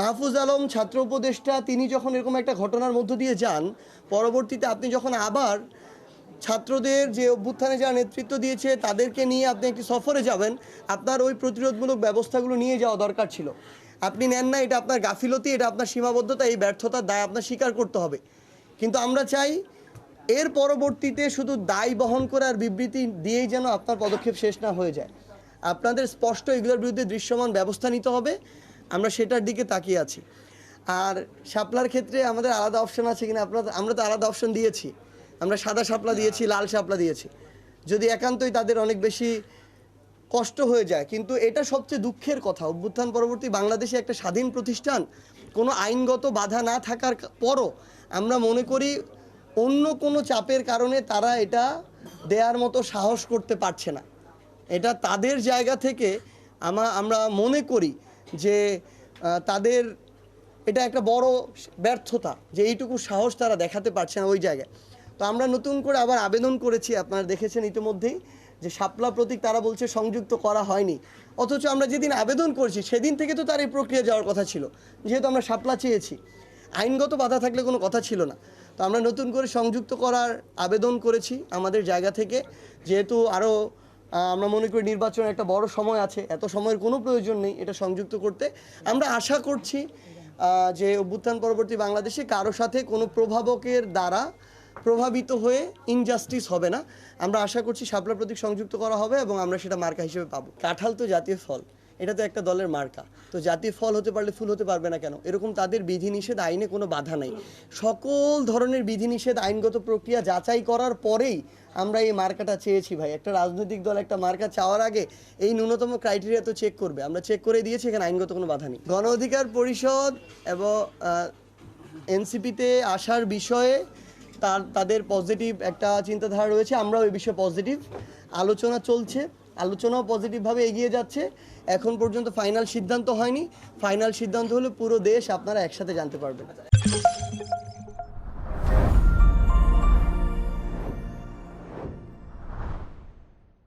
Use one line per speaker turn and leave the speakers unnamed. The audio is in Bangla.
মাহফুজ আলম ছাত্র উপদেষ্টা তিনি যখন এরকম একটা ঘটনার মধ্য দিয়ে যান, পরবর্তীতে আপনি যখন আবার ছাত্রদের যে অভ্যুত্থানে যারা নেতৃত্ব দিয়েছে তাদেরকে নিয়ে আপনি একটি সফরে যাবেন, আপনার ওই প্রতিরোধমূলক ব্যবস্থাগুলো নিয়ে যাওয়া দরকার ছিল। আপনি নেন না, এটা আপনার গাফিলতি, এটা আপনার সীমাবদ্ধতা, এই ব্যর্থতার দায় আপনার স্বীকার করতে হবে। কিন্তু আমরা চাই এর পরবর্তীতে শুধু দায় বহন করে আর বিবৃতি দিয়েই যেন আপনার পদক্ষেপ শেষ না হয়ে যায়। আপনাদের স্পষ্ট এগুলোর বিরুদ্ধে দৃশ্যমান ব্যবস্থা নিতে হবে, আমরা সেটার দিকে তাকিয়ে আছি। আর শাপলার ক্ষেত্রে আমাদের আলাদা অপশন আছে কিনা, আমরা তো আলাদা অপশন দিয়েছি। আমরা সাদা শাপলা দিয়েছি, লাল শাপলা দিয়েছি, যদি একান্তই তাদের অনেক বেশি কষ্ট হয়ে যায়। কিন্তু এটা সবচেয়ে দুঃখের কথা, অভ্যুত্থান পরবর্তী বাংলাদেশে একটা স্বাধীন প্রতিষ্ঠান, কোনো আইনগত বাধা না থাকার পরও আমরা মনে করি অন্য কোনো চাপের কারণে তারা এটা দেওয়ার মতো সাহস করতে পারছে না। এটা তাদের জায়গা থেকে আমরা মনে করি যে তাদের এটা একটা বড় ব্যর্থতা যে এইটুকু সাহস তারা দেখাতে পারছে না ওই জায়গায়। তো আমরা নতুন করে আবার আবেদন করেছি, আপনারা দেখেছেন ইতিমধ্যেই যে শাপলা প্রতীক তারা বলছে সংযুক্ত করা হয়নি, অথচ আমরা যেদিন আবেদন করেছি সেদিন থেকে তো তার এই প্রক্রিয়া যাওয়ার কথা ছিল, যেহেতু আমরা শাপলা চেয়েছি, আইনগত বাধা থাকলে কোনো কথা ছিল না। তো আমরা নতুন করে সংযুক্ত করার আবেদন করেছি আমাদের জায়গা থেকে, যেহেতু আরও আমরা মনে করি নির্বাচনের একটা বড় সময় আছে, এত সময়ের কোনো প্রয়োজন নেই এটা সংযুক্ত করতে। আমরা আশা করছি যে অভ্যুত্থান পরবর্তী বাংলাদেশে কারো সাথে কোনো প্রভাবকের দ্বারা প্রভাবিত হয়ে ইনজাস্টিস হবে না। আমরা আশা করছি শাপলা প্রতীক সংযুক্ত করা হবে এবং আমরা সেটা মার্কা হিসেবে পাবো। কাঁঠাল তো জাতীয় ফল, এটা তো একটা দলের মার্কা, তো জাতীয় ফল হতে পারলে ফুল হতে পারবে না কেন? এরকম তাদের বিধিনিষেধ, আইনে কোনো বাধা নেই। সকল ধরনের বিধিনিষেধ আইনগত প্রক্রিয়া যাচাই করার পরেই আমরা এই মার্কাটা চেয়েছি ভাই। একটা রাজনৈতিক দল একটা মার্কা চাওয়ার আগে এই ন্যূনতম ক্রাইটেরিয়া তো চেক করবে, আমরা চেক করে দিয়েছি, এখানে আইনগত কোনো বাধা নেই। গণ অধিকার পরিষদ এবং এনসিপিতে আসার বিষয়ে তাদের পজিটিভ একটা চিন্তাধারা রয়েছে, আমরাও এই বিষয়ে পজিটিভ। আলোচনা চলছে, আলোচনাও পজিটিভভাবে এগিয়ে যাচ্ছে। এখন পর্যন্ত ফাইনাল সিদ্ধান্ত হয়নি, ফাইনাল সিদ্ধান্ত হলে পুরো দেশ আপনারা একসাথে জানতে পারবেন।